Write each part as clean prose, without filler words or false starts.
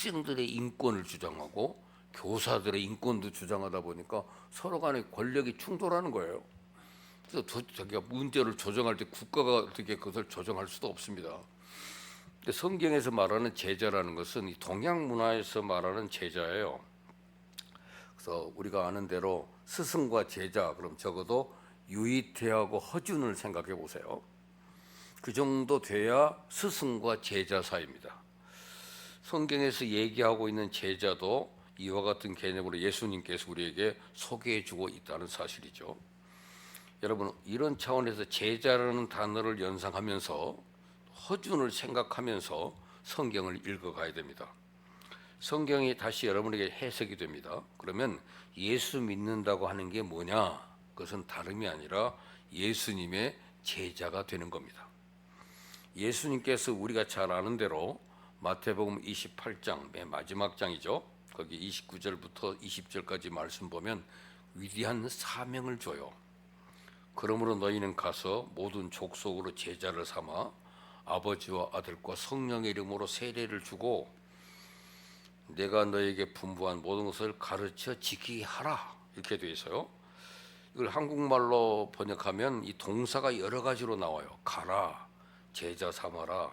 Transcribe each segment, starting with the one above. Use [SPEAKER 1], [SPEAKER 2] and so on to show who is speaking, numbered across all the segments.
[SPEAKER 1] 학생들의 인권을 주장하고 교사들의 인권도 주장하다 보니까 서로 간에 권력이 충돌하는 거예요. 그래서 자기가 문제를 조정할 때 국가가 어떻게 그것을 조정할 수도 없습니다. 근데 성경에서 말하는 제자라는 것은 이 동양 문화에서 말하는 제자예요. 그래서 우리가 아는 대로 스승과 제자, 그럼 적어도 유이태하고 허준을 생각해 보세요. 그 정도 돼야 스승과 제자 사이입니다. 성경에서 얘기하고 있는 제자도 이와 같은 개념으로 예수님께서 우리에게 소개해 주고 있다는 사실이죠. 여러분, 이런 차원에서 제자라는 단어를 연상하면서 허준을 생각하면서 성경을 읽어가야 됩니다. 성경이 다시 여러분에게 해석이 됩니다. 그러면 예수 믿는다고 하는 게 뭐냐? 그것은 다름이 아니라 예수님의 제자가 되는 겁니다. 예수님께서 우리가 잘 아는 대로 마태복음 28장 맨 마지막 장이죠. 거기 29절부터 20절까지 말씀 보면 위대한 사명을 줘요. 그러므로 너희는 가서 모든 족속으로 제자를 삼아 아버지와 아들과 성령의 이름으로 세례를 주고 내가 너에게 분부한 모든 것을 가르쳐 지키게 하라, 이렇게 되어 있어요. 이걸 한국말로 번역하면 이 동사가 여러 가지로 나와요. 가라, 제자 삼아라,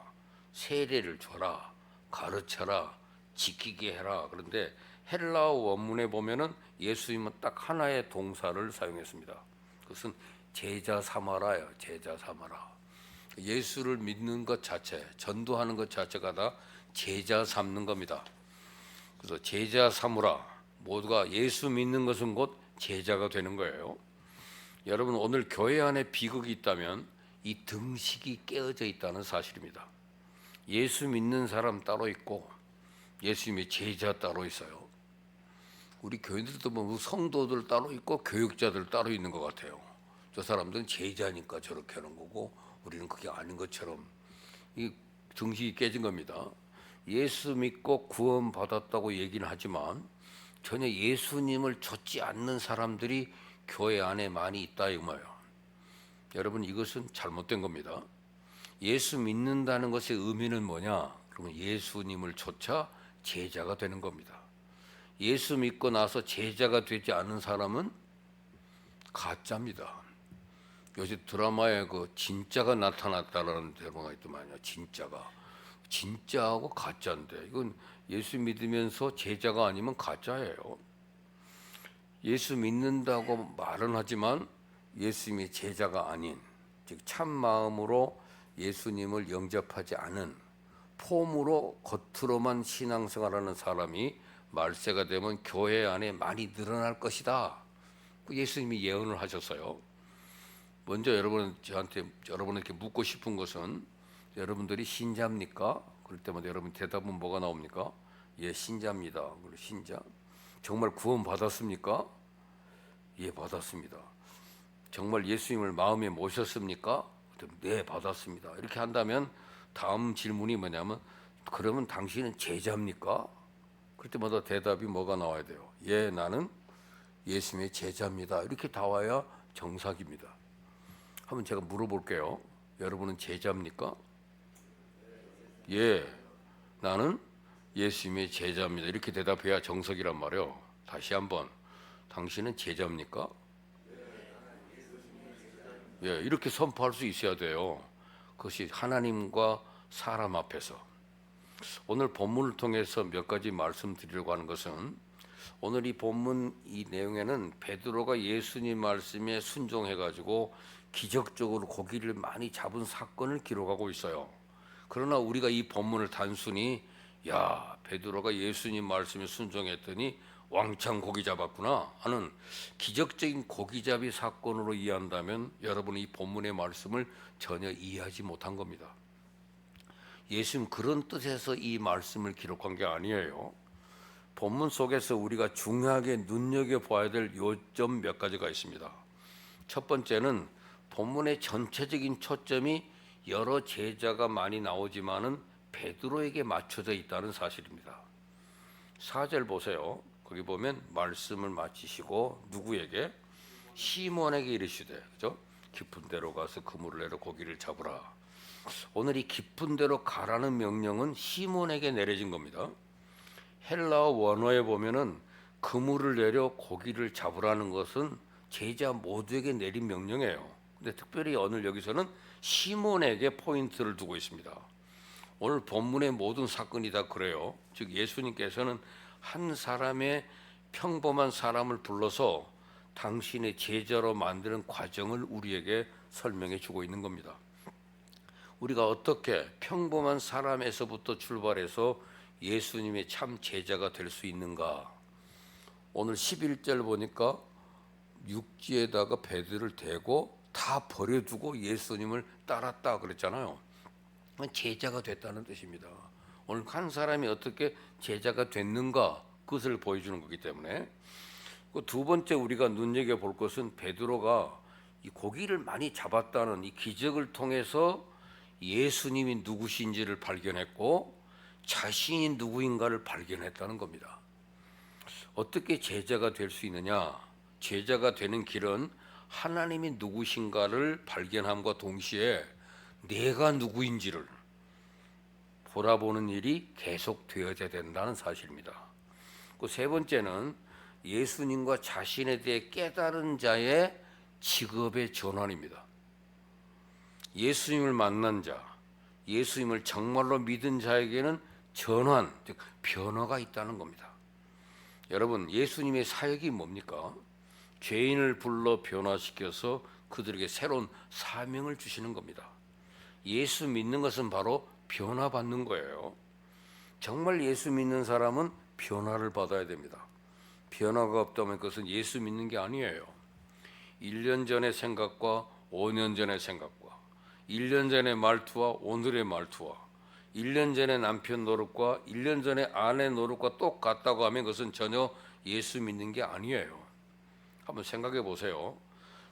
[SPEAKER 1] 세례를 줘라, 가르쳐라, 지키게 해라. 그런데 헬라어 원문에 보면은 예수님은 딱 하나의 동사를 사용했습니다. 그것은 제자 삼아라요. 제자 삼아라. 예수를 믿는 것 자체, 전도하는 것 자체가 다 제자 삼는 겁니다. 그래서 제자 삼으라, 모두가 예수 믿는 것은 곧 제자가 되는 거예요. 여러분, 오늘 교회 안에 비극이 있다면 이 등식이 깨어져 있다는 사실입니다. 예수 믿는 사람 따로 있고 예수님의 제자 따로 있어요. 우리 교인들도 뭐 성도들 따로 있고 교육자들 따로 있는 것 같아요. 저 사람들은 제자니까 저렇게 하는 거고 우리는 그게 아닌 것처럼 이 등식이 깨진 겁니다. 예수 믿고 구원 받았다고 얘기는 하지만 전혀 예수님을 좇지 않는 사람들이 교회 안에 많이 있다 이 말이에요. 여러분, 이것은 잘못된 겁니다. 예수 믿는다는 것의 의미는 뭐냐? 그러면 예수님을 좇아 제자가 되는 겁니다. 예수 믿고 나서 제자가 되지 않은 사람은 가짜입니다. 요새 드라마에 그 진짜가 나타났다라는 드라마가 있더만요. 진짜하고 가짜인데 이건 예수 믿으면서 제자가 아니면 가짜예요. 예수 믿는다고 말은 하지만 예수님의 제자가 아닌, 즉 참 마음으로 예수님을 영접하지 않은 폼으로 겉으로만 신앙생활하는 사람이 말세가 되면 교회 안에 많이 늘어날 것이다. 예수님이 예언을 하셨어요. 먼저 여러분에게 묻고 싶은 것은 여러분들이 신자입니까? 그럴 때마다 여러분 대답은 뭐가 나옵니까? 예, 신자입니다. 신자. 정말 구원 받았습니까? 예, 받았습니다. 정말 예수님을 마음에 모셨습니까? 네, 받았습니다. 이렇게 한다면 다음 질문이 뭐냐면 그러면 당신은 제자입니까? 그럴 때마다 대답이 뭐가 나와야 돼요? 예, 나는 예수님의 제자입니다. 이렇게 나와야 정석입니다. 한번 제가 물어볼게요. 여러분은 제자입니까? 예, 나는 예수님의 제자입니다. 이렇게 대답해야 정석이란 말이에요. 다시 한번, 당신은 제자입니까? 예, 이렇게 선포할 수 있어야 돼요. 그것이 하나님과 사람 앞에서. 오늘 본문을 통해서 몇 가지 말씀드리려고 하는 것은, 오늘 이 본문 이 내용에는 베드로가 예수님 말씀에 순종해가지고 기적적으로 고기를 많이 잡은 사건을 기록하고 있어요. 그러나 우리가 이 본문을 단순히 야, 베드로가 예수님 말씀에 순종했더니 왕창 고기 잡았구나 하는 기적적인 고기잡이 사건으로 이해한다면 여러분이 이 본문의 말씀을 전혀 이해하지 못한 겁니다. 예수님 그런 뜻에서 이 말씀을 기록한 게 아니에요. 본문 속에서 우리가 중요하게 눈여겨봐야 될 요점 몇 가지가 있습니다. 첫 번째는 본문의 전체적인 초점이 여러 제자가 많이 나오지만은 베드로에게 맞춰져 있다는 사실입니다. 4절 보세요. 거기 보면 말씀을 마치시고 누구에게? 시몬에게 이르시되, 그죠? 깊은 데로 가서 그물을 내려 고기를 잡으라. 오늘 이 깊은 데로 가라는 명령은 시몬에게 내려진 겁니다. 헬라어 원어에 보면은 그물을 내려 고기를 잡으라는 것은 제자 모두에게 내린 명령이에요. 근데 특별히 오늘 여기서는 시몬에게 포인트를 두고 있습니다. 오늘 본문의 모든 사건이 다 그래요. 즉 예수님께서는 한 사람의 평범한 사람을 불러서 당신의 제자로 만드는 과정을 우리에게 설명해 주고 있는 겁니다. 우리가 어떻게 평범한 사람에서부터 출발해서 예수님의 참 제자가 될 수 있는가? 오늘 11절 보니까 육지에다가 배들을 대고 다 버려두고 예수님을 따랐다 그랬잖아요. 제자가 됐다는 뜻입니다. 오늘 한 사람이 어떻게 제자가 됐는가 그것을 보여주는 거기 때문에 두 번째 우리가 눈여겨볼 것은 베드로가 이 고기를 많이 잡았다는 이 기적을 통해서 예수님이 누구신지를 발견했고 자신이 누구인가를 발견했다는 겁니다. 어떻게 제자가 될 수 있느냐? 제자가 되는 길은 하나님이 누구신가를 발견함과 동시에 내가 누구인지를 돌아보는 일이 계속되어야 된다는 사실입니다. 그 세 번째는 예수님과 자신에 대해 깨달은 자의 직업의 전환입니다. 예수님을 만난 자, 예수님을 정말로 믿은 자에게는 전환, 즉 변화가 있다는 겁니다. 여러분, 예수님의 사역이 뭡니까? 죄인을 불러 변화시켜서 그들에게 새로운 사명을 주시는 겁니다. 예수 믿는 것은 바로 변화받는 거예요. 정말 예수 믿는 사람은 변화를 받아야 됩니다. 변화가 없다면 그것은 예수 믿는 게 아니에요. 1년 전의 생각과 5년 전의 생각과 1년 전의 말투와 오늘의 말투와 1년 전의 남편 노릇과 1년 전의 아내 노릇과 똑같다고 하면 그것은 전혀 예수 믿는 게 아니에요. 한번 생각해 보세요.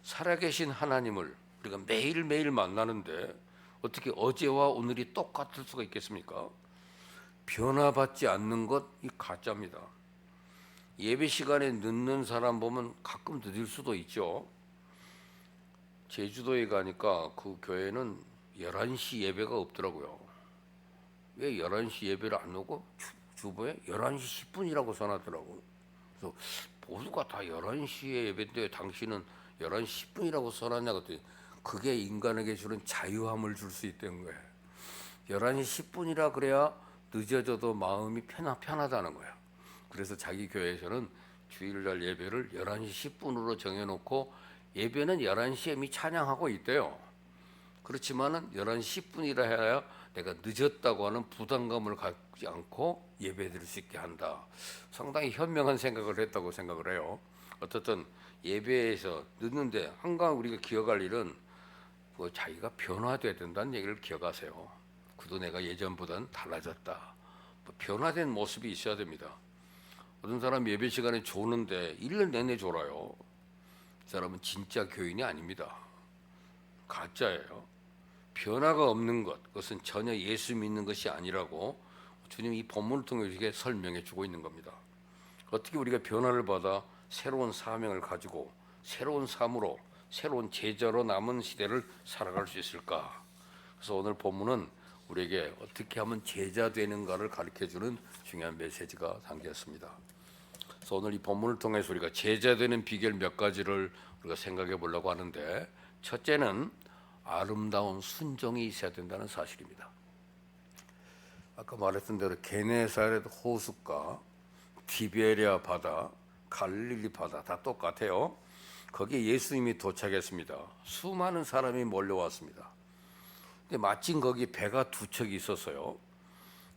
[SPEAKER 1] 살아계신 하나님을 우리가 매일매일 만나는데 어떻게 어제와 오늘이 똑같을 수가 있겠습니까? 변화받지 않는 것, 이 가짜입니다. 예배 시간에 늦는 사람 보면 가끔 늦을 수도 있죠. 제주도에 가니까 그 교회는 11시 예배가 없더라고요. 왜 11시 예배를 안 오고 주보에 11시 10분이라고 써놨더라고. 그래서 모두가 다 11시에 예배인데 당신은 11시 10분이라고 써놨냐 그랬더니 그게 인간에게 주는 자유함을 줄 수 있다는 거예요. 11시 10분이라 그래야 늦어져도 마음이 편하다는 거예요. 그래서 자기 교회에서는 주일날 예배를 11시 10분으로 정해놓고 예배는 11시에 이미 찬양하고 있대요. 그렇지만은 11시 10분이라 해야 내가 늦었다고 하는 부담감을 갖지 않고 예배 드릴 수 있게 한다. 상당히 현명한 생각을 했다고 생각을 해요. 어떻든 예배에서 늦는데 항상 우리가 기억할 일은 자기가 변화돼야 된다는 얘기를 기억하세요. 그도 내가 예전보다는 달라졌다. 변화된 모습이 있어야 됩니다. 어떤 사람 예배 시간에 조는데 1년 내내 졸아요. 그 사람은 진짜 교인이 아닙니다. 가짜예요. 변화가 없는 것, 그것은 전혀 예수 믿는 것이 아니라고 주님이 이 본문을 통해 이렇게 설명해 주고 있는 겁니다. 어떻게 우리가 변화를 받아 새로운 사명을 가지고 새로운 삶으로 새로운 제자로 남은 시대를 살아갈 수 있을까? 그래서 오늘 본문은 우리에게 어떻게 하면 제자 되는가를 가르쳐주는 중요한 메시지가 담겼습니다. 그래서 오늘 이 본문을 통해서 우리가 제자 되는 비결 몇 가지를 우리가 생각해 보려고 하는데, 첫째는 아름다운 순종이 있어야 된다는 사실입니다. 아까 말했던 대로 게네사렛 호숫가, 디베랴 바다, 갈릴리 바다 다 똑같아요. 거기에 예수님이 도착했습니다. 수많은 사람이 몰려왔습니다. 근데 마침 거기 배가 두 척이 있었어요.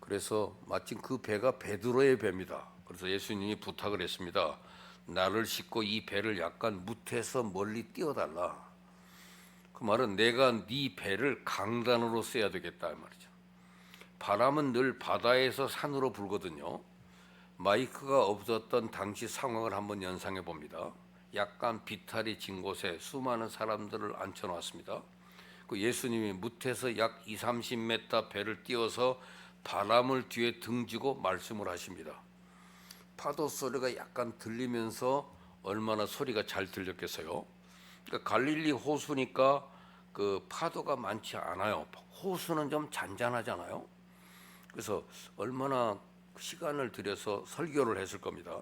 [SPEAKER 1] 그래서 마침 그 배가 베드로의 배입니다. 그래서 예수님이 부탁을 했습니다. 나를 싣고 이 배를 약간 무태서 멀리 띄워달라. 그 말은 내가 네 배를 강단으로 써야 되겠다 말이죠. 바람은 늘 바다에서 산으로 불거든요. 마이크가 없었던 당시 상황을 한번 연상해 봅니다. 약간 비탈이 진 곳에 수많은 사람들을 앉혀놨습니다. 그 예수님이 무태서 약 20-30m 배를 띄워서 바람을 뒤에 등지고 말씀을 하십니다. 파도 소리가 약간 들리면서 얼마나 소리가 잘 들렸겠어요. 그러니까 갈릴리 호수니까 그 파도가 많지 않아요. 호수는 좀 잔잔하잖아요. 그래서 얼마나 시간을 들여서 설교를 했을 겁니다.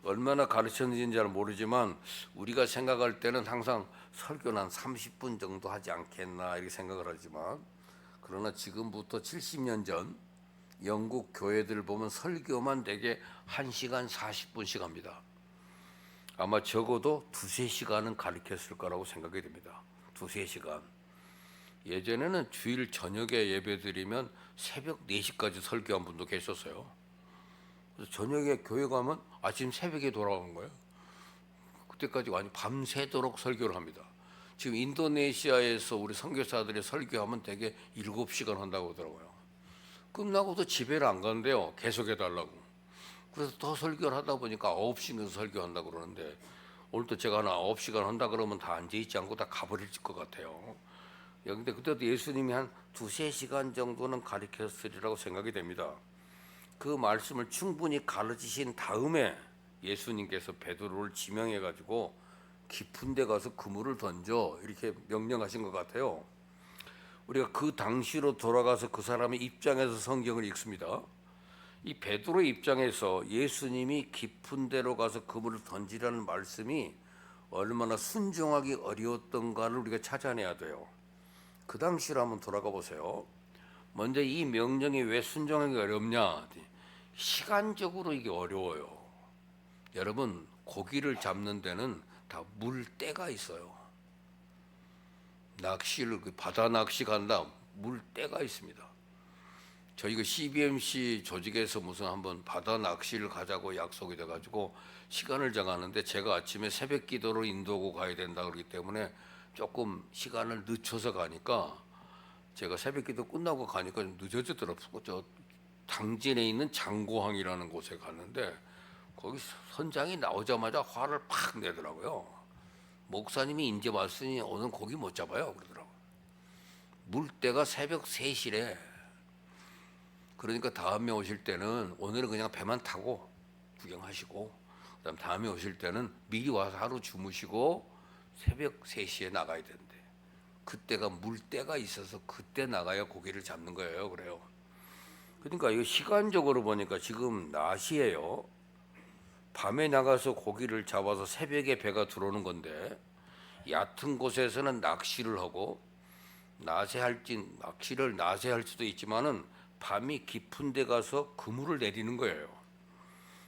[SPEAKER 1] 얼마나 가르쳤는지는 잘 모르지만 우리가 생각할 때는 항상 설교는 한 30분 정도 하지 않겠나 이렇게 생각을 하지만, 그러나 지금부터 70년 전 영국 교회들 보면 설교만 되게 1시간 40분씩 합니다. 아마 적어도 2-3시간은 가르쳤을 거라고 생각이 됩니다. 2-3시간. 예전에는 주일 저녁에 예배 드리면 새벽 4시까지 설교한 분도 계셨어요. 그래서 저녁에 교회 가면 아침 새벽에 돌아오는 거예요. 그때까지 완전 밤새도록 설교를 합니다. 지금 인도네시아에서 우리 선교사들이 설교하면 대개 7시간 한다고 하더라고요. 끝나고도 집에를 안 간대요. 계속해달라고. 그래서 더 설교를 하다 보니까 9시간 설교한다고 그러는데, 오늘도 제가 하나 9시간 한다 그러면 다 앉아있지 않고 다 가버릴 것 같아요. 근데 그때도 예수님이 한 2-3시간 정도는 가르쳤으리라고 생각이 됩니다. 그 말씀을 충분히 가르치신 다음에 예수님께서 베드로를 지명해 가지고 깊은 데 가서 그물을 던져 이렇게 명령하신 것 같아요. 우리가 그 당시로 돌아가서 그 사람의 입장에서 성경을 읽습니다. 이 베드로의 입장에서 예수님이 깊은 데로 가서 그물을 던지라는 말씀이 얼마나 순종하기 어려웠던가를 우리가 찾아내야 돼요. 그 당시로 한번 돌아가 보세요. 먼저 이 명령이 왜 순종하기 어렵냐? 시간적으로 이게 어려워요. 여러분, 고기를 잡는 데는 다 물때가 있어요. 낚시를 바다 낚시 간다, 물때가 있습니다. 저희가 CBMC 조직에서 무슨 한번 바다 낚시를 가자고 약속이 돼가지고 시간을 정하는데, 제가 아침에 새벽 기도로 인도하고 가야 된다 그러기 때문에 조금 시간을 늦춰서 가니까, 제가 새벽 기도 끝나고 가니까 좀 늦어지더라고요. 저 당진에 있는 장고항이라는 곳에 갔는데 거기 선장이 나오자마자 화를 팍 내더라고요. 목사님이 이제 왔으니 오늘 고기 못 잡아요 그러더라고요. 물때가 새벽 3시래. 그러니까 다음에 오실 때는 오늘은 그냥 배만 타고 구경하시고, 그다음 다음에 오실 때는 미리 와서 하루 주무시고 새벽 3시에 나가야 된대. 그때가 물때가 있어서 그때 나가야 고기를 잡는 거예요. 그래요. 그러니까 이거 시간적으로 보니까 지금 낮이에요. 밤에 나가서 고기를 잡아서 새벽에 배가 들어오는 건데, 얕은 곳에서는 낚시를 하고, 낚시를 낮에 할 수도 있지만은 밤이 깊은 데 가서 그물을 내리는 거예요.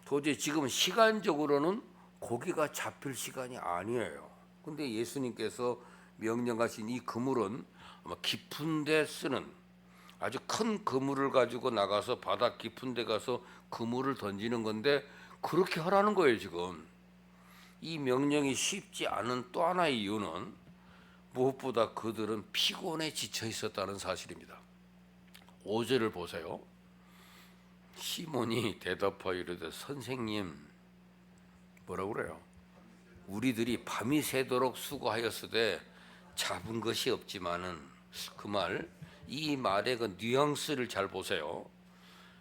[SPEAKER 1] 도저히 지금 시간적으로는 고기가 잡힐 시간이 아니에요. 근데 예수님께서 명령하신 이 그물은 아마 깊은 데 쓰는, 아주 큰 그물을 가지고 나가서 바다 깊은 데 가서 그물을 던지는 건데, 그렇게 하라는 거예요. 지금 이 명령이 쉽지 않은 또 하나의 이유는 무엇보다 그들은 피곤에 지쳐 있었다는 사실입니다. 5절을 보세요. 시몬이 대답하여 이르되 선생님, 뭐라고 그래요? 우리들이 밤이 새도록 수고하였으되 잡은 것이 없지만은, 그 말, 이 말의 그 뉘앙스를 잘 보세요.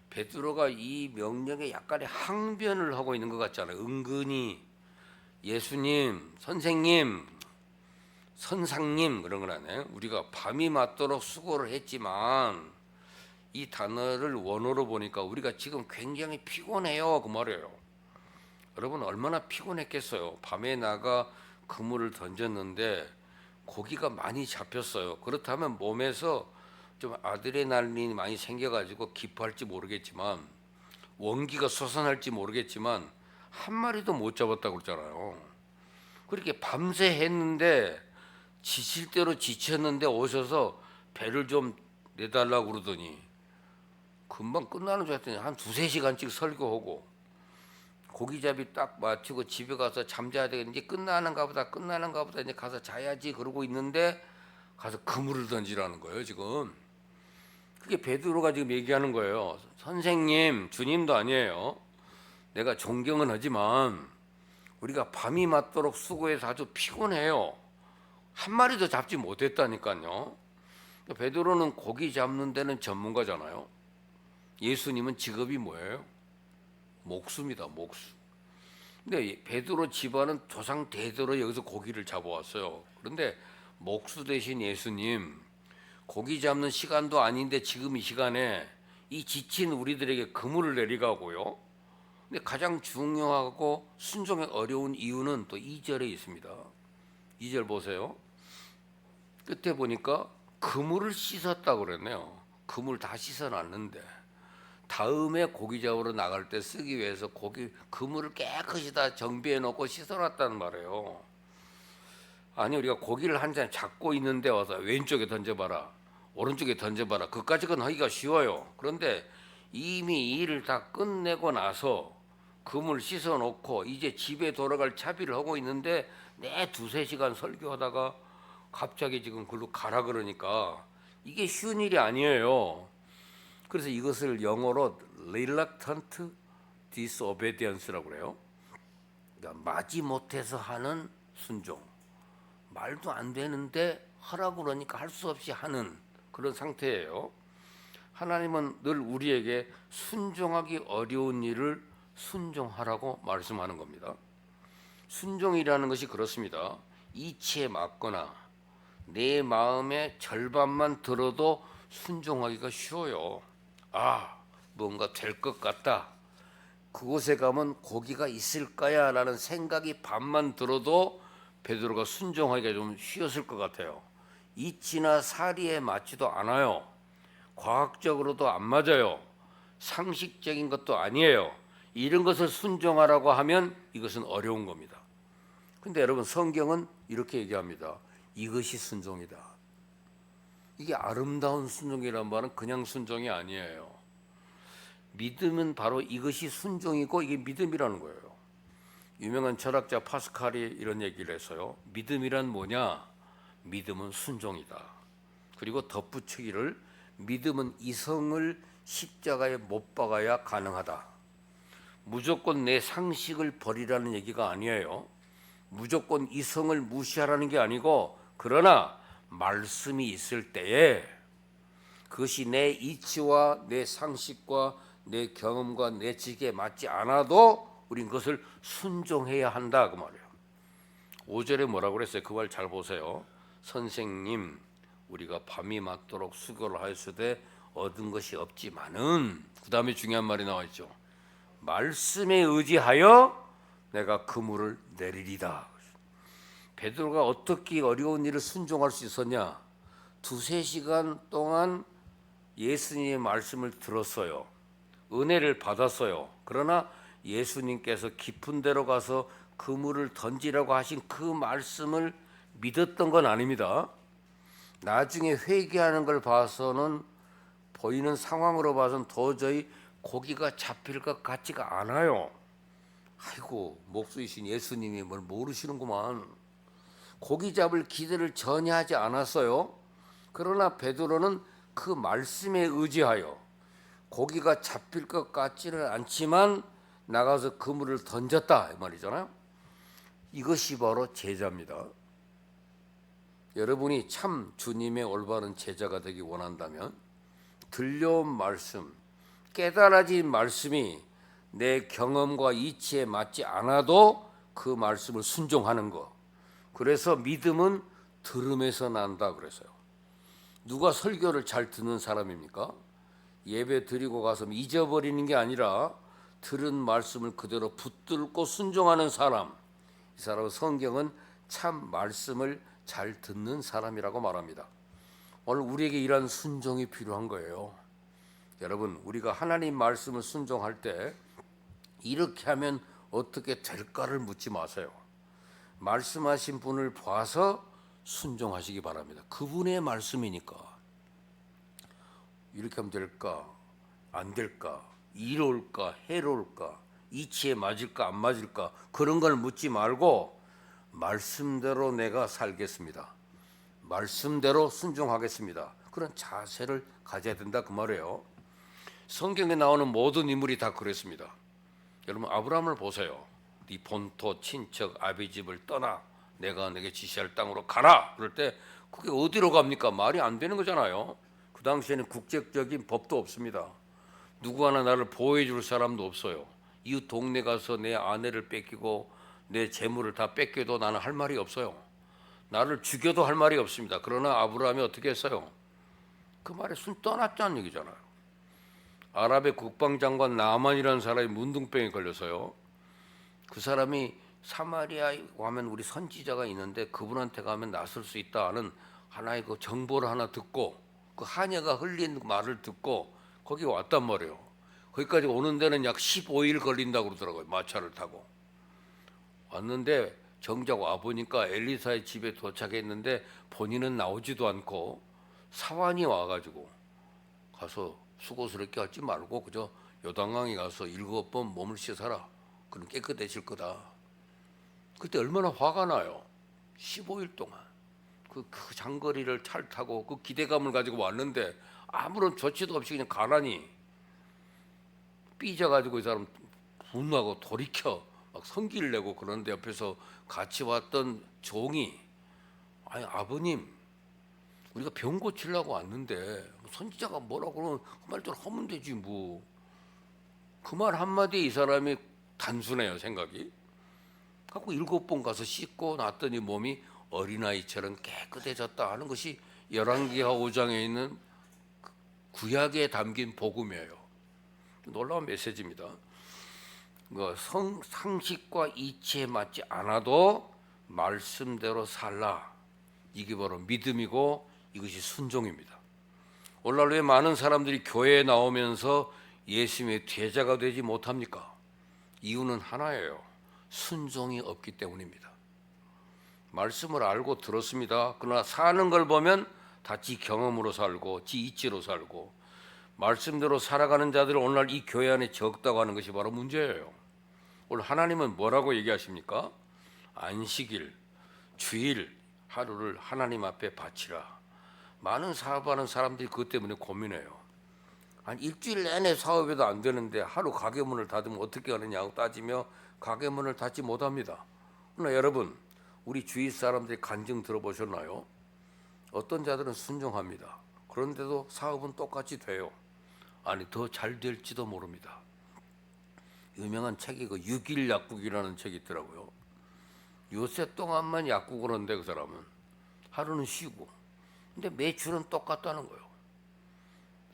[SPEAKER 1] 베드로가 이 명령에 약간의 항변을 하고 있는 것 같잖아요. 은근히 예수님, 선생님, 선상님 그런 건 아니에요. 우리가 밤이 맞도록 수고를 했지만, 이 단어를 원어로 보니까 우리가 지금 굉장히 피곤해요 그 말이에요. 여러분, 얼마나 피곤했겠어요. 밤에 나가 그물을 던졌는데 고기가 많이 잡혔어요. 그렇다면 몸에서 좀 아드레날린이 많이 생겨가지고 기뻐할지 모르겠지만, 원기가 솟아날지 모르겠지만 한 마리도 못 잡았다고 그러잖아요. 그렇게 밤새 했는데 지칠 대로 지쳤는데 오셔서 배를 좀 내달라고 그러더니 금방 끝나는 줄 알았더니 한 2-3시간씩 설교하고, 고기잡이 딱 마치고 집에 가서 잠자야 되겠는지, 끝나는가 보다 이제 가서 자야지 그러고 있는데 가서 그물을 던지라는 거예요. 지금 그게 베드로가 지금 얘기하는 거예요. 선생님, 주님도 아니에요. 내가 존경은 하지만 우리가 밤이 맞도록 수고해서 아주 피곤해요. 한 마리도 잡지 못했다니까요. 베드로는 고기 잡는 데는 전문가잖아요. 예수님은 직업이 뭐예요? 목수입니다. 목수. 근데 베드로 집안은 조상 대대로 여기서 고기를 잡아왔어요. 그런데 목수 대신 예수님, 고기 잡는 시간도 아닌데 지금 이 시간에 이 지친 우리들에게 그물을 내리가고요. 근데 가장 중요하고 순종에 어려운 이유는 또 2절에 있습니다. 2절 보세요. 끝에 보니까 그물을 씻었다고 그랬네요. 그물 다 씻어놨는데 다음에 고기 잡으러 나갈 때 쓰기 위해서 그물을 깨끗이 다 정비해 놓고 씻어놨다는 말이에요. 아니 우리가 고기를 한 잔 잡고 있는데 와서 왼쪽에 던져봐라, 오른쪽에 던져봐라, 그까지는 하기가 쉬워요. 그런데 이미 일을 다 끝내고 나서 그물 씻어놓고 이제 집에 돌아갈 차비를 하고 있는데 내 2-3시간 설교하다가 갑자기 지금 글로 가라 그러니까 이게 쉬운 일이 아니에요. 그래서 이것을 영어로 reluctant disobedience라고 그래요. 그러니까 마지못해서 하는 순종. 말도 안 되는데 하라고 그러니까 할 수 없이 하는 그런 상태예요. 하나님은 늘 우리에게 순종하기 어려운 일을 순종하라고 말씀하는 겁니다. 순종이라는 것이 그렇습니다. 이치에 맞거나 내 마음의 절반만 들어도 순종하기가 쉬워요. 뭔가 될 것 같다. 그곳에 가면 고기가 있을까야 라는 생각이 반만 들어도 베드로가 순종하기가 좀 쉬웠을 것 같아요. 이치나 사리에 맞지도 않아요. 과학적으로도 안 맞아요. 상식적인 것도 아니에요. 이런 것을 순종하라고 하면 이것은 어려운 겁니다. 근데 여러분 성경은 이렇게 얘기합니다. 이것이 순종이다. 이게 아름다운 순종이란 말은 그냥 순종이 아니에요. 믿음은 바로 이것이 순종이고 이게 믿음이라는 거예요. 유명한 철학자 파스칼이 이런 얘기를 했어요. 믿음이란 뭐냐? 믿음은 순종이다. 그리고 덧붙이기를 믿음은 이성을 십자가에 못 박아야 가능하다. 무조건 내 상식을 버리라는 얘기가 아니에요. 무조건 이성을 무시하라는 게 아니고 그러나 말씀이 있을 때에 그것이 내 이치와 내 상식과 내 경험과 내 지식에 맞지 않아도 우린 그것을 순종해야 한다 그 말이에요. 5절에 뭐라고 그랬어요? 그 말 잘 보세요. 선생님 우리가 밤이 맞도록 수고를 하였으되 얻은 것이 없지만은 그 다음에 중요한 말이 나와 있죠. 말씀에 의지하여 내가 그물을 내리리다. 베드로가 어떻게 어려운 일을 순종할 수 있었냐? 2-3시간 동안 예수님의 말씀을 들었어요. 은혜를 받았어요. 그러나 예수님께서 깊은 데로 가서 그물을 던지라고 하신 그 말씀을 믿었던 건 아닙니다. 나중에 회개하는 걸 봐서는 보이는 상황으로 봐서는 도저히 고기가 잡힐 것 같지가 않아요. 아이고 목수이신 예수님이 뭘 모르시는구만. 고기 잡을 기대를 전혀 하지 않았어요. 그러나 베드로는 그 말씀에 의지하여 고기가 잡힐 것 같지는 않지만 나가서 그물을 던졌다 이 말이잖아요. 이것이 바로 제자입니다. 여러분이 참 주님의 올바른 제자가 되기 원한다면 들려온 말씀, 깨달아진 말씀이 내 경험과 이치에 맞지 않아도 그 말씀을 순종하는 것. 그래서 믿음은 들음에서 난다 그랬어요. 누가 설교를 잘 듣는 사람입니까? 예배 드리고 가서 잊어버리는 게 아니라 들은 말씀을 그대로 붙들고 순종하는 사람. 이 사람은 성경은 참 말씀을 잘 듣는 사람이라고 말합니다. 오늘 우리에게 이런 순종이 필요한 거예요. 여러분 우리가 하나님 말씀을 순종할 때 이렇게 하면 어떻게 될까를 묻지 마세요. 말씀하신 분을 봐서 순종하시기 바랍니다. 그분의 말씀이니까. 이렇게 하면 될까? 안 될까? 이로울까? 해로울까? 이치에 맞을까? 안 맞을까? 그런 걸 묻지 말고 말씀대로 내가 살겠습니다. 말씀대로 순종하겠습니다. 그런 자세를 가져야 된다 그 말이에요. 성경에 나오는 모든 인물이 다 그랬습니다. 여러분 아브라함을 보세요. 네 본토 친척 아비 집을 떠나 내가 내게 지시할 땅으로 가라. 그럴 때 그게 어디로 갑니까? 말이 안 되는 거잖아요. 그 당시에는 국제적인 법도 없습니다. 누구 하나 나를 보호해 줄 사람도 없어요. 이웃 동네 가서 내 아내를 뺏기고 내 재물을 다 뺏겨도 나는 할 말이 없어요. 나를 죽여도 할 말이 없습니다. 그러나 아브라함이 어떻게 했어요? 그 말에 순 떠났다는 얘기잖아요. 아랍의 국방장관 나만이라는 사람이 문둥병에 걸려서요. 그 사람이 사마리아에 가면 우리 선지자가 있는데 그분한테 가면 낫을 수 있다 하는 하나의 그 정보를 하나 듣고 그 하녀가 흘린 말을 듣고 거기 왔단 말이에요. 거기까지 오는 데는 약 15일 걸린다고 그러더라고요. 마차를 타고 왔는데 정작 와 보니까 엘리사의 집에 도착했는데 본인은 나오지도 않고 사환이 와가지고 가서 수고스럽게 하지 말고 그저 요단강에 가서 7번 몸을 씻어라. 그럼 깨끗해질 거다. 그때 얼마나 화가 나요. 15일 동안 그 장거리를 차를 타고 그 기대감을 가지고 왔는데 아무런 조치도 없이 그냥 가라니 삐져가지고 이 사람 분노하고 돌이켜 막 성기를 내고 그러는데 옆에서 같이 왔던 종이 아니 아버님 우리가 병 고치려고 왔는데 선지자가 뭐라고 그러면 그 말대로 하면 되지 뭐. 그 말 한마디에 이 사람이 단순해요 생각이. 갖고 7번 가서 씻고 났더니 몸이 어린아이처럼 깨끗해졌다 하는 것이 열왕기하 5장에 있는 구약에 담긴 복음이에요. 놀라운 메시지입니다. 상식과 이치에 맞지 않아도 말씀대로 살라. 이게 바로 믿음이고 이것이 순종입니다. 오늘날 왜 많은 사람들이 교회에 나오면서 예수님의 제자가 되지 못합니까? 이유는 하나예요. 순종이 없기 때문입니다. 말씀을 알고 들었습니다. 그러나 사는 걸 보면 다 지 경험으로 살고 지 이치로 살고 말씀대로 살아가는 자들이 오늘날 이 교회 안에 적다고 하는 것이 바로 문제예요. 오늘 하나님은 뭐라고 얘기하십니까? 안식일, 주일 하루를 하나님 앞에 바치라. 많은 사업하는 사람들이 그것 때문에 고민해요. 한 일주일 내내 사업해도 안 되는데 하루 가게 문을 닫으면 어떻게 하느냐고 따지며 가게 문을 닫지 못합니다. 그러나 여러분 우리 주위 사람들이 간증 들어보셨나요? 어떤 자들은 순종합니다. 그런데도 사업은 똑같이 돼요. 아니 더 잘 될지도 모릅니다. 유명한 책이 그 6일 약국이라는 책이 있더라고요. 요새 동안만 약국을 하는데 그 사람은 하루는 쉬고 근데 매출은 똑같다는 거예요.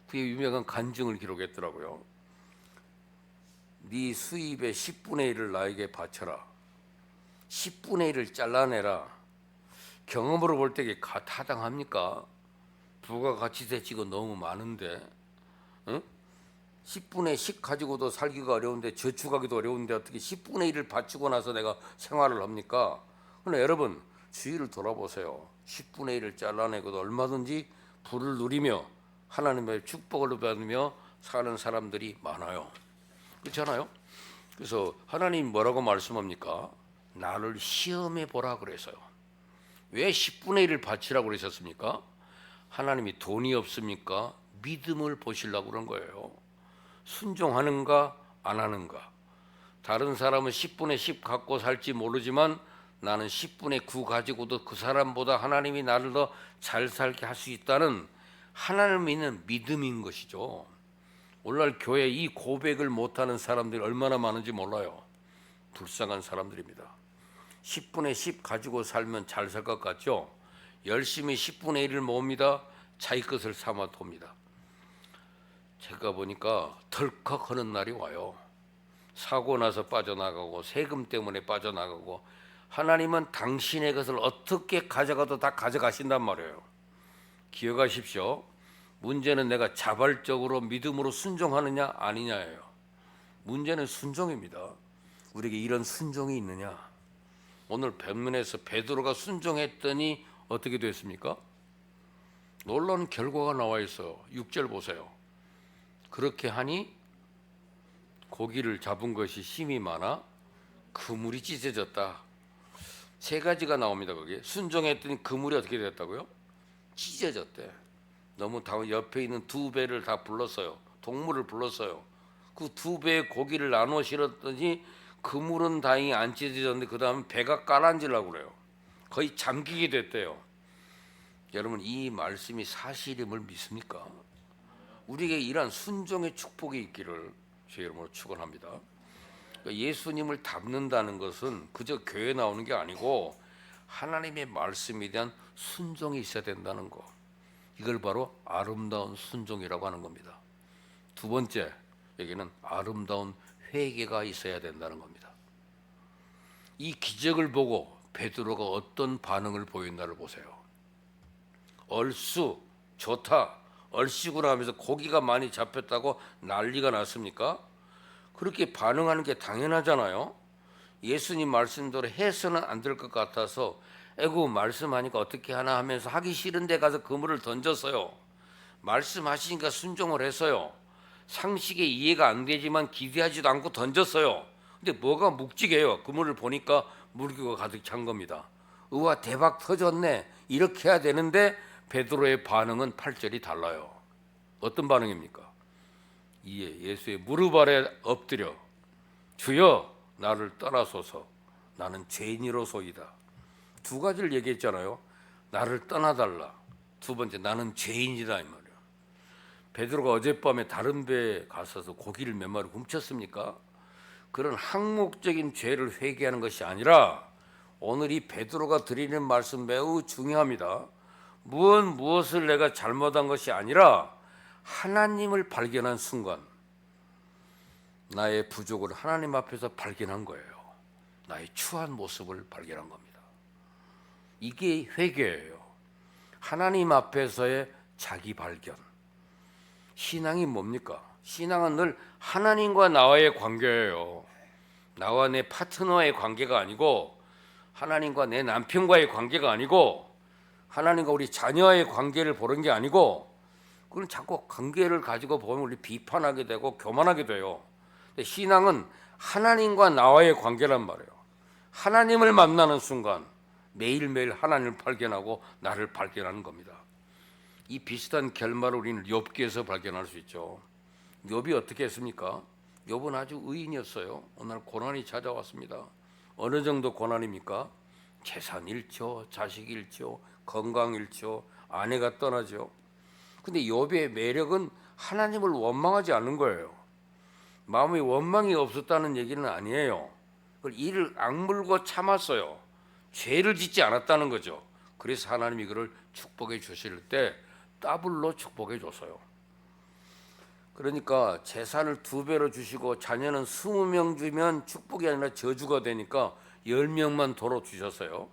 [SPEAKER 1] 그게 유명한 간증을 기록했더라고요. 네 수입의 10분의 1을 나에게 바쳐라. 10분의 1을 잘라내라. 경험으로 볼 때 이게 타당합니까? 부가가치세 지고 너무 많은데 응? 10분의 10 가지고도 살기가 어려운데 저축하기도 어려운데 어떻게 10분의 1을 바치고 나서 내가 생활을 합니까? 그러나 여러분 주위를 돌아보세요. 10분의 1을 잘라내고도 얼마든지 부를 누리며 하나님의 축복을 받으며 사는 사람들이 많아요. 그렇잖아요? 그래서 하나님 뭐라고 말씀합니까? 나를 시험해 보라 그래서요. 왜 10분의 1을 바치라고 그러셨습니까? 하나님이 돈이 없습니까? 믿음을 보시려고 그런 거예요. 순종하는가 안 하는가. 다른 사람은 10분의 10 갖고 살지 모르지만 나는 10분의 9 가지고도 그 사람보다 하나님이 나를 더 잘 살게 할 수 있다는 하나님을 믿는 믿음인 것이죠. 오늘날 교회 이 고백을 못하는 사람들이 얼마나 많은지 몰라요. 불쌍한 사람들입니다. 10분의 10 가지고 살면 잘 살 것 같죠? 열심히 10분의 1을 모읍니다. 자기 것을 삼아 돕니다. 제가 보니까 덜컥 하는 날이 와요. 사고 나서 빠져나가고 세금 때문에 빠져나가고 하나님은 당신의 것을 어떻게 가져가도 다 가져가신단 말이에요. 기억하십시오. 문제는 내가 자발적으로 믿음으로 순종하느냐 아니냐예요. 문제는 순종입니다. 우리에게 이런 순종이 있느냐. 오늘 본문에서 베드로가 순종했더니 어떻게 됐습니까? 놀라운 결과가 나와 있어요. 6절 보세요. 그렇게 하니 고기를 잡은 것이 힘이 많아 그물이 찢어졌다. 세 가지가 나옵니다. 거기에 순종했더니 그물이 어떻게 됐다고요? 찢어졌대. 너무 다 옆에 있는 두 배를 다 불렀어요. 동물을 불렀어요. 그 두 배의 고기를 나눠 실었더니 그물은 다행히 안 찢어졌는데 그 다음에 배가 까란지려고 그래요. 거의 잠기게 됐대요. 여러분 이 말씀이 사실임을 믿습니까? 우리에게 이러한 순종의 축복이 있기를 주의 이름으로 축원합니다. 예수님을 닮는다는 것은 그저 교회 나오는 게 아니고 하나님의 말씀에 대한 순종이 있어야 된다는 거. 이걸 바로 아름다운 순종이라고 하는 겁니다. 두 번째, 여기는 아름다운 회개가 있어야 된다는 겁니다. 이 기적을 보고 베드로가 어떤 반응을 보였나를 보세요. 얼쑤 좋다, 얼씨구나 하면서 고기가 많이 잡혔다고 난리가 났습니까? 그렇게 반응하는 게 당연하잖아요. 예수님 말씀대로 해서는 안 될 것 같아서 에고 말씀하니까 어떻게 하나 하면서 하기 싫은데 가서 그물을 던졌어요. 말씀하시니까 순종을 했어요. 상식에 이해가 안 되지만 기대하지도 않고 던졌어요. 근데 뭐가 묵직해요. 그물을 보니까 물고기가 가득 찬 겁니다. 우와 대박 터졌네. 이렇게 해야 되는데 베드로의 반응은 8절이 달라요. 어떤 반응입니까? 이에 예수의 무릎 아래 엎드려 주여 나를 떠나소서 나는 죄인이로소이다. 두 가지를 얘기했잖아요. 나를 떠나달라. 두 번째 나는 죄인이다 이 말이에요. 베드로가 어젯밤에 다른 배에 가서서 고기를 몇 마리 훔쳤습니까? 그런 항목적인 죄를 회개하는 것이 아니라 오늘 이 베드로가 드리는 말씀 매우 중요합니다. 무엇을 내가 잘못한 것이 아니라 하나님을 발견한 순간 나의 부족을 하나님 앞에서 발견한 거예요. 나의 추한 모습을 발견한 겁니다. 이게 회개예요. 하나님 앞에서의 자기 발견. 신앙이 뭡니까? 신앙은 늘 하나님과 나와의 관계예요. 나와 내 파트너의 관계가 아니고 하나님과 내 남편과의 관계가 아니고 하나님과 우리 자녀와의 관계를 보는 게 아니고 그건 자꾸 관계를 가지고 보면 우리 비판하게 되고 교만하게 돼요. 근데 신앙은 하나님과 나와의 관계란 말이에요. 하나님을 만나는 순간 매일매일 하나님을 발견하고 나를 발견하는 겁니다. 이 비슷한 결말을 우리는 욥기에서 발견할 수 있죠. 욥이 어떻게 했습니까? 욥은 아주 의인이었어요. 어느 날 고난이 찾아왔습니다. 어느 정도 고난입니까? 재산 잃죠, 자식 잃죠, 건강 잃죠, 아내가 떠나죠. 근데 욥의 매력은 하나님을 원망하지 않는 거예요. 마음에 원망이 없었다는 얘기는 아니에요. 그걸 이를 악물고 참았어요. 죄를 짓지 않았다는 거죠. 그래서 하나님이 그를 축복해 주실 때 더블로 축복해 줬어요. 그러니까 재산을 2배로 주시고 자녀는 20명 주면 축복이 아니라 저주가 되니까 10명만 도로 주셨어요.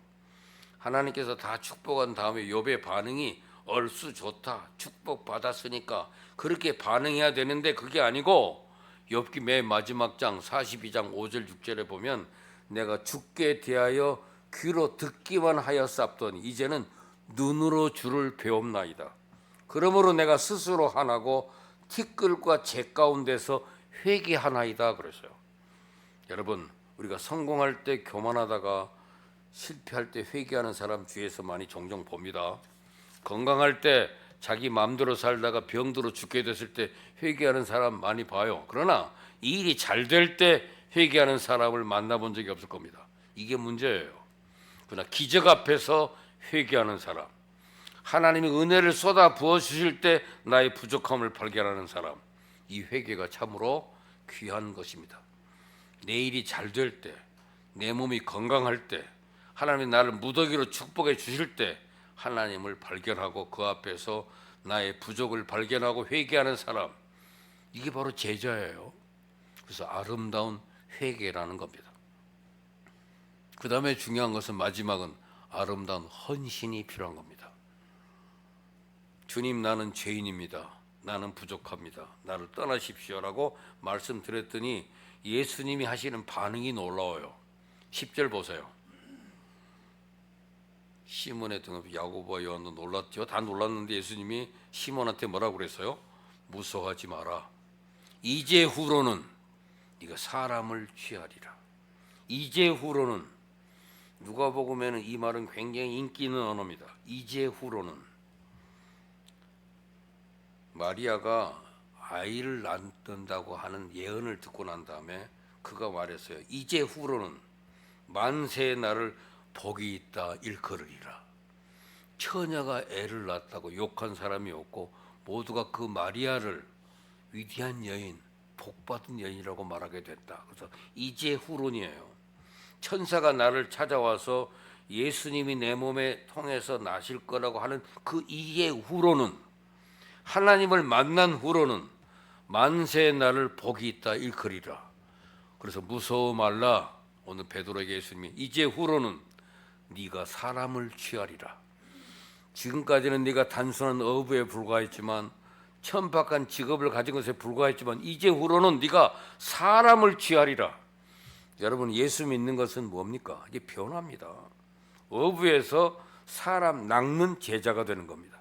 [SPEAKER 1] 하나님께서 다 축복한 다음에 욥의 반응이 얼쑤 좋다, 축복 받았으니까 그렇게 반응해야 되는데 그게 아니고 욥기 맨 마지막 장 42장 5절 6절에 보면 내가 주께 대하여 귀로 듣기만 하였사옵더니 이제는 눈으로 주를 배웁나이다. 그러므로 내가 스스로 하나고 티끌과 재 가운데서 회개하나이다 그랬어요. 여러분 우리가 성공할 때 교만하다가 실패할 때 회개하는 사람 주위에서 많이 종종 봅니다. 건강할 때 자기 마음대로 살다가 병들어 죽게 됐을 때 회개하는 사람 많이 봐요. 그러나 이 일이 잘 될 때 회개하는 사람을 만나본 적이 없을 겁니다. 이게 문제예요. 그러나 기적 앞에서 회개하는 사람, 하나님이 은혜를 쏟아 부어 주실 때 나의 부족함을 발견하는 사람, 이 회개가 참으로 귀한 것입니다. 내 일이 잘 될 때, 내 몸이 건강할 때, 하나님이 나를 무더기로 축복해 주실 때 하나님을 발견하고 그 앞에서 나의 부족을 발견하고 회개하는 사람, 이게 바로 제자예요. 그래서 아름다운 회개라는 겁니다. 그 다음에 중요한 것은 마지막은 아름다운 헌신이 필요한 겁니다. 주님 나는 죄인입니다. 나는 부족합니다. 나를 떠나십시오라고 말씀드렸더니 예수님이 하시는 반응이 놀라워요. 10절 보세요. 시몬의 등을 야고보와 요한도 놀랐죠. 다 놀랐는데 예수님이 시몬한테 뭐라고 그랬어요? 무서워하지 마라. 이제 후로는 네가 사람을 취하리라. 이제 후로는 누가복음에는 이 말은 굉장히 인기 있는 언어입니다. 이제 후로는 마리아가 아이를 낳는다고 하는 예언을 듣고 난 다음에 그가 말했어요. 이제 후로는 만세의 날을 복이 있다 일컬으리라. 처녀가 애를 낳았다고 욕한 사람이 없고 모두가 그 마리아를 위대한 여인, 복받은 여인이라고 말하게 됐다. 그래서 이제 후론이에요. 천사가 나를 찾아와서 예수님이 내 몸에 통해서 나실 거라고 하는 그 이제 후로는, 하나님을 만난 후로는 만세 나를 복이 있다 일컬이라. 그래서 무서워 말라. 오늘 베드로에게 예수님이 이제 후로는 네가 사람을 취하리라. 지금까지는 네가 단순한 어부에 불과했지만 천박한 직업을 가진 것에 불과했지만 이제 후로는 네가 사람을 취하리라. 여러분, 예수 믿는 것은 뭡니까? 이게 변화입니다. 어부에서 사람 낚는 제자가 되는 겁니다.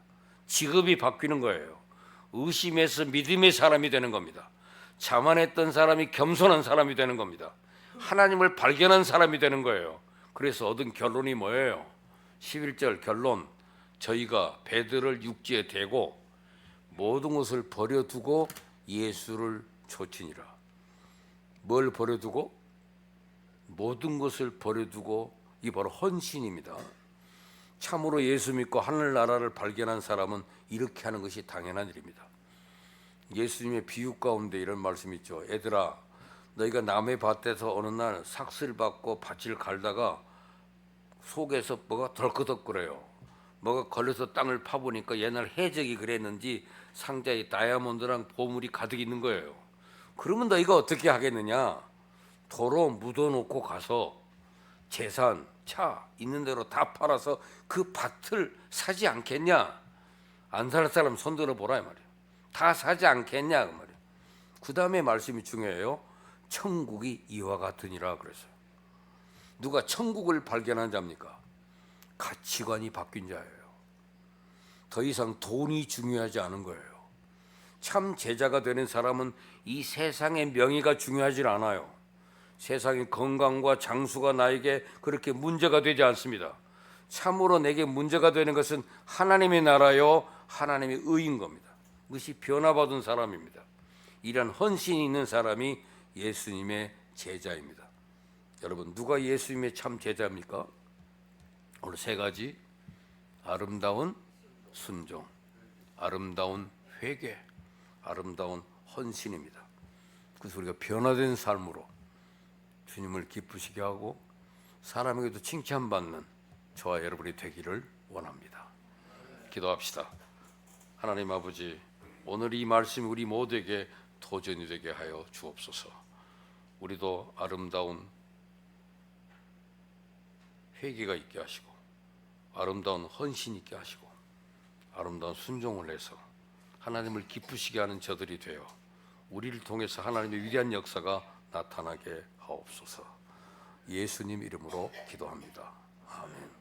[SPEAKER 1] 직업이 바뀌는 거예요. 의심에서 믿음의 사람이 되는 겁니다. 자만했던 사람이 겸손한 사람이 되는 겁니다. 하나님을 발견한 사람이 되는 거예요. 그래서 얻은 결론이 뭐예요? 11절 결론, 저희가 배들을 육지에 대고 모든 것을 버려두고 예수를 좇으니라. 뭘 버려두고? 모든 것을 버려두고. 이게 바로 헌신입니다. 참으로 예수 믿고 하늘나라를 발견한 사람은 이렇게 하는 것이 당연한 일입니다. 예수님의 비유 가운데 이런 말씀이 있죠. 애들아, 너희가 남의 밭에서 어느 날 삭슬 받고 밭을 갈다가 속에서 뭐가 덜커덕거려요. 뭐가 걸려서 땅을 파보니까 옛날 해적이 그랬는지 상자에 다이아몬드랑 보물이 가득 있는 거예요. 그러면 너희가 어떻게 하겠느냐? 도로 묻어놓고 가서 재산, 차 있는 대로 다 팔아서 그 밭을 사지 않겠냐? 안 살 사람 손 들어보라 이 말이에요. 다 사지 않겠냐 그 말이에요. 그 다음에 말씀이 중요해요. 천국이 이와 같으니라 그랬어요. 누가 천국을 발견한 자입니까? 가치관이 바뀐 자예요. 더 이상 돈이 중요하지 않은 거예요. 참 제자가 되는 사람은 이 세상의 명예가 중요하지 않아요. 세상의 건강과 장수가 나에게 그렇게 문제가 되지 않습니다. 참으로 내게 문제가 되는 것은 하나님의 나라요, 하나님의 의인 겁니다. 그것이 변화받은 사람입니다. 이런 헌신이 있는 사람이 예수님의 제자입니다. 여러분, 누가 예수님의 참 제자입니까? 오늘 세 가지: 아름다운 순종, 아름다운 회개, 아름다운 헌신입니다. 그래서 우리가 변화된 삶으로 주님을 기쁘시게 하고 사람에게도 칭찬받는 저와 여러분이 되기를 원합니다. 기도합시다. 하나님 아버지, 오늘 이 말씀이 우리 모두에게 도전이 되게 하여 주옵소서. 우리도 아름다운 회개가 있게 하시고 아름다운 헌신 있게 하시고 아름다운 순종을 해서 하나님을 기쁘시게 하는 저들이 되어 우리를 통해서 하나님의 위대한 역사가 나타나게 하옵소서. 예수님 이름으로 기도합니다. 아멘.